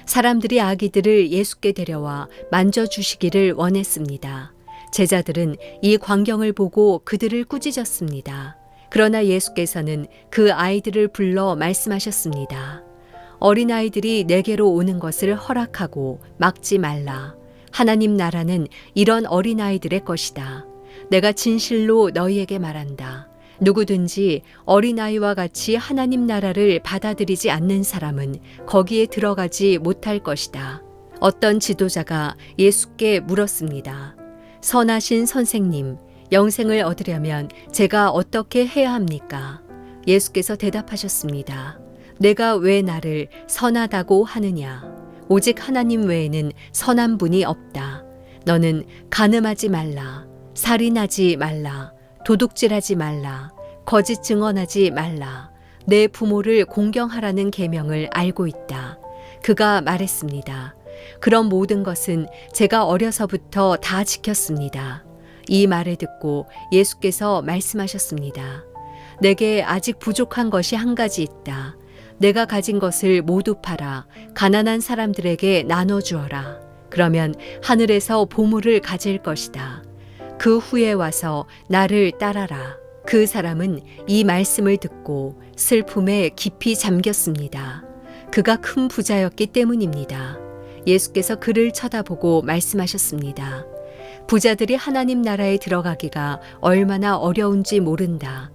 사람들이 아기들을 예수께 데려와 만져주시기를 원했습니다. 제자들은 이 광경을 보고 그들을 꾸짖었습니다. 그러나 예수께서는 그 아이들을 불러 말씀하셨습니다. 어린아이들이 내게로 오는 것을 허락하고 막지 말라. 하나님 나라는 이런 어린아이들의 것이다. 내가 진실로 너희에게 말한다. 누구든지 어린아이와 같이 하나님 나라를 받아들이지 않는 사람은 거기에 들어가지 못할 것이다. 어떤 지도자가 예수께 물었습니다. 선하신 선생님, 영생을 얻으려면 제가 어떻게 해야 합니까? 예수께서 대답하셨습니다. 내가 왜 나를 선하다고 하느냐? 오직 하나님 외에는 선한 분이 없다. 너는 간음하지 말라, 살인하지 말라, 도둑질하지 말라, 거짓 증언하지 말라, 내 부모를 공경하라는 계명을 알고 있다. 그가 말했습니다. 그런 모든 것은 제가 어려서부터 다 지켰습니다. 이 말을 듣고 예수께서 말씀하셨습니다. 내게 아직 부족한 것이 한 가지 있다. 내가 가진 것을 모두 팔아 가난한 사람들에게 나눠주어라. 그러면 하늘에서 보물을 가질 것이다. 그 후에 와서 나를 따라라. 그 사람은 이 말씀을 듣고 슬픔에 깊이 잠겼습니다. 그가 큰 부자였기 때문입니다. 예수께서 그를 쳐다보고 말씀하셨습니다. 부자들이 하나님 나라에 들어가기가 얼마나 어려운지 모른다.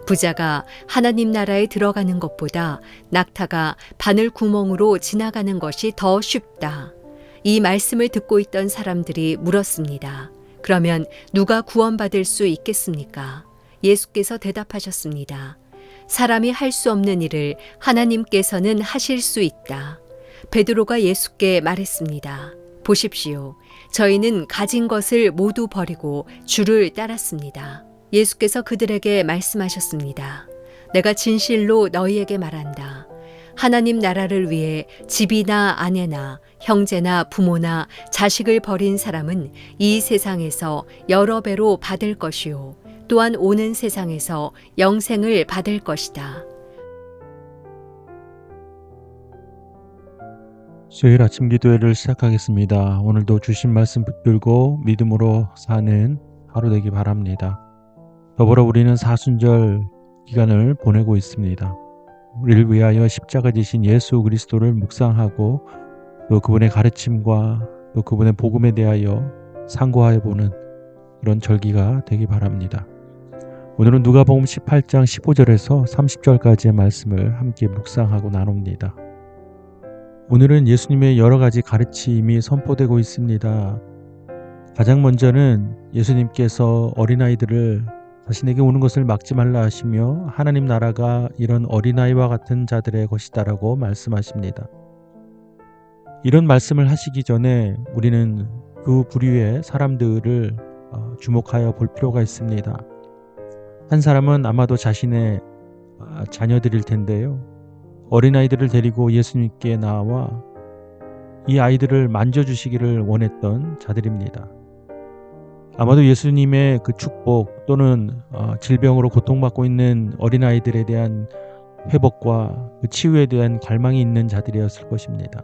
부자가 하나님 나라에 들어가는 것보다 낙타가 바늘 구멍으로 지나가는 것이 더 쉽다. 이 말씀을 듣고 있던 사람들이 물었습니다. 그러면 누가 구원받을 수 있겠습니까? 예수께서 대답하셨습니다. 사람이 할 수 없는 일을 하나님께서는 하실 수 있다. 베드로가 예수께 말했습니다. 보십시오. 저희는 가진 것을 모두 버리고 주를 따랐습니다. 예수께서 그들에게 말씀하셨습니다. 내가 진실로 너희에게 말한다. 하나님 나라를 위해 집이나 아내나 형제나 부모나 자식을 버린 사람은 이 세상에서 여러 배로 받을 것이요. 또한 오는 세상에서 영생을 받을 것이다. 수요일 아침 기도회를 시작하겠습니다. 오늘도 주신 말씀 붙들고 믿음으로 사는 하루 되기 바랍니다. 더불어 우리는 사순절 기간을 보내고 있습니다. 우리를 위하여 십자가 지신 예수 그리스도를 묵상하고 또 그분의 가르침과 또 그분의 복음에 대하여 상고하여 보는 그런 절기가 되기 바랍니다. 오늘은 누가복음 18장 15절에서 30절까지의 말씀을 함께 묵상하고 나눕니다. 오늘은 예수님의 여러 가지 가르침이 선포되고 있습니다. 가장 먼저는 예수님께서 어린아이들을 자신에게 오는 것을 막지 말라 하시며 하나님 나라가 이런 어린아이와 같은 자들의 것이다라고 말씀하십니다. 이런 말씀을 하시기 전에 우리는 그 부류의 사람들을 주목하여 볼 필요가 있습니다. 한 사람은 아마도 자신의 자녀들일 텐데요. 어린아이들을 데리고 예수님께 나와 이 아이들을 만져주시기를 원했던 자들입니다. 아마도 예수님의 그 축복 또는 질병으로 고통받고 있는 어린아이들에 대한 회복과 그 치유에 대한 갈망이 있는 자들이었을 것입니다.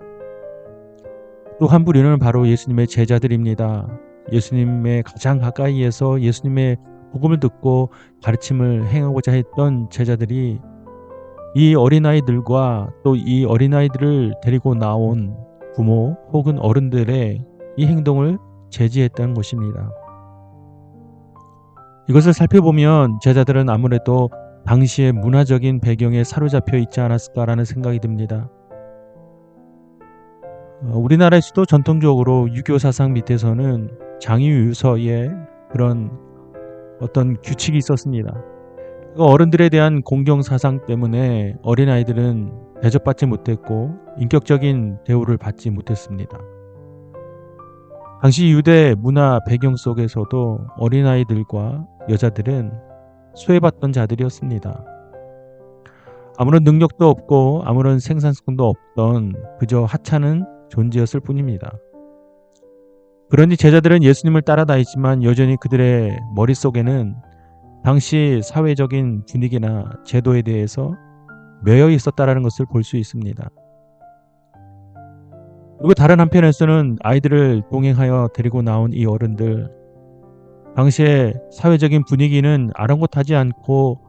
또 한 부류는 바로 예수님의 제자들입니다. 예수님의 가장 가까이에서 예수님의 복음을 듣고 가르침을 행하고자 했던 제자들이 이 어린아이들과 또 이 어린아이들을 데리고 나온 부모 혹은 어른들의 이 행동을 제지했다는 것입니다. 이것을 살펴보면 제자들은 아무래도 당시의 문화적인 배경에 사로잡혀 있지 않았을까라는 생각이 듭니다. 우리나라에서도 전통적으로 유교 사상 밑에서는 장유유서의 그런 어떤 규칙이 있었습니다. 어른들에 대한 공경 사상 때문에 어린아이들은 대접받지 못했고 인격적인 대우를 받지 못했습니다. 당시 유대 문화 배경 속에서도 어린아이들과 여자들은 소외받던 자들이었습니다. 아무런 능력도 없고 아무런 생산성도 없던 그저 하찮은 존재였을 뿐입니다. 그러니 제자들은 예수님을 따라다니지만 여전히 그들의 머릿속에는 당시 사회적인 분위기나 제도에 대해서 매여 있었다라는 것을 볼 수 있습니다. 그리고 다른 한편에서는 아이들을 동행하여 데리고 나온 이 어른들, 당시에 사회적인 분위기는 아랑곳하지 않고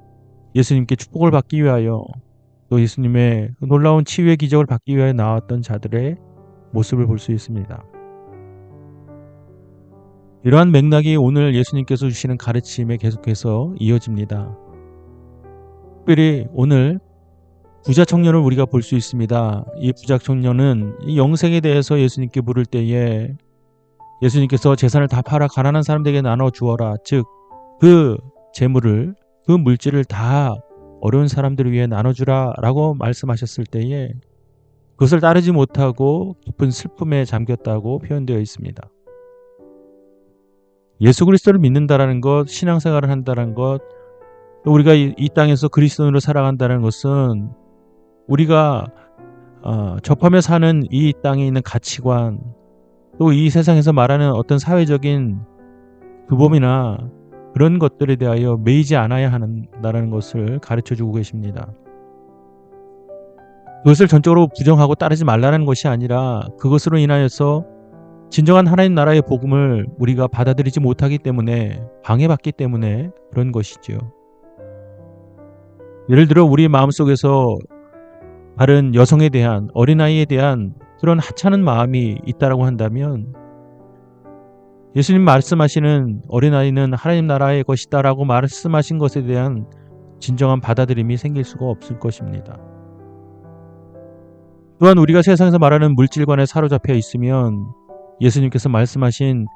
예수님께 축복을 받기 위하여 또 예수님의 놀라운 치유의 기적을 받기 위하여 나왔던 자들의 모습을 볼 수 있습니다. 이러한 맥락이 오늘 예수님께서 주시는 가르침에 계속해서 이어집니다. 특별히 오늘 부자 청년을 우리가 볼 수 있습니다. 이 부자 청년은 이 영생에 대해서 예수님께 물을 때에 예수님께서 재산을 다 팔아 가난한 사람들에게 나눠 주어라. 즉, 그 재물을, 그 물질을 다 어려운 사람들을 위해 나눠주라 라고 말씀하셨을 때에 그것을 따르지 못하고 깊은 슬픔에 잠겼다고 표현되어 있습니다. 예수 그리스도를 믿는다라는 것, 신앙생활을 한다는 것, 또 우리가 이 땅에서 그리스도인으로 살아간다는 것은 우리가 접하며 사는 이 땅에 있는 가치관, 또 이 세상에서 말하는 어떤 사회적인 규범이나 그런 것들에 대하여 매이지 않아야 한다는 것을 가르쳐주고 계십니다. 그것을 전적으로 부정하고 따르지 말라는 것이 아니라 그것으로 인하여서 진정한 하나님 나라의 복음을 우리가 받아들이지 못하기 때문에, 방해받기 때문에 그런 것이죠. 예를 들어 우리 마음속에서 다른 여성에 대한, 어린아이에 대한 그런 하찮은 마음이 있다라고 한다면 예수님 말씀하시는 어린아이는 하나님 나라의 것이다 라고 말씀하신 것에 대한 진정한 받아들임이 생길 수가 없을 것입니다. 또한 우리가 세상에서 말하는 물질관에 사로잡혀 있으면 예수님께서 말씀하신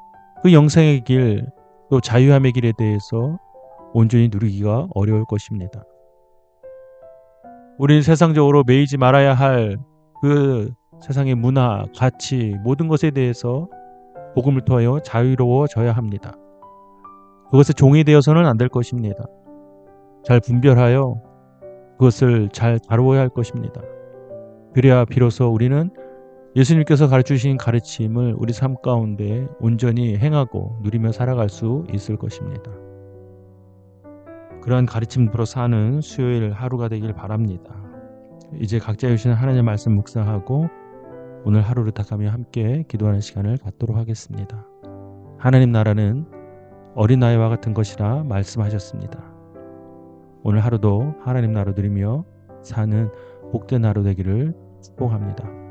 그 영생의 길, 또 자유함의 길에 대해서 온전히 누리기가 어려울 것입니다. 우리는 세상적으로 매이지 말아야 할 그 세상의 문화, 가치, 모든 것에 대해서 복음을 통하여 자유로워져야 합니다. 그것에 종이 되어서는 안 될 것입니다. 잘 분별하여 그것을 잘 다루어야 할 것입니다. 그래야 비로소 우리는 예수님께서 가르치신 가르침을 우리 삶 가운데 온전히 행하고 누리며 살아갈 수 있을 것입니다. 그러한 가르침으로 사는 수요일 하루가 되길 바랍니다. 이제 각자 주시는 하나님의 말씀 묵상하고 오늘 하루를 탁하며 함께 기도하는 시간을 갖도록 하겠습니다. 하나님 나라는 어린아이와 같은 것이라 말씀하셨습니다. 오늘 하루도 하나님 나라 누리며 사는 복된 하루 되기를 축복합니다.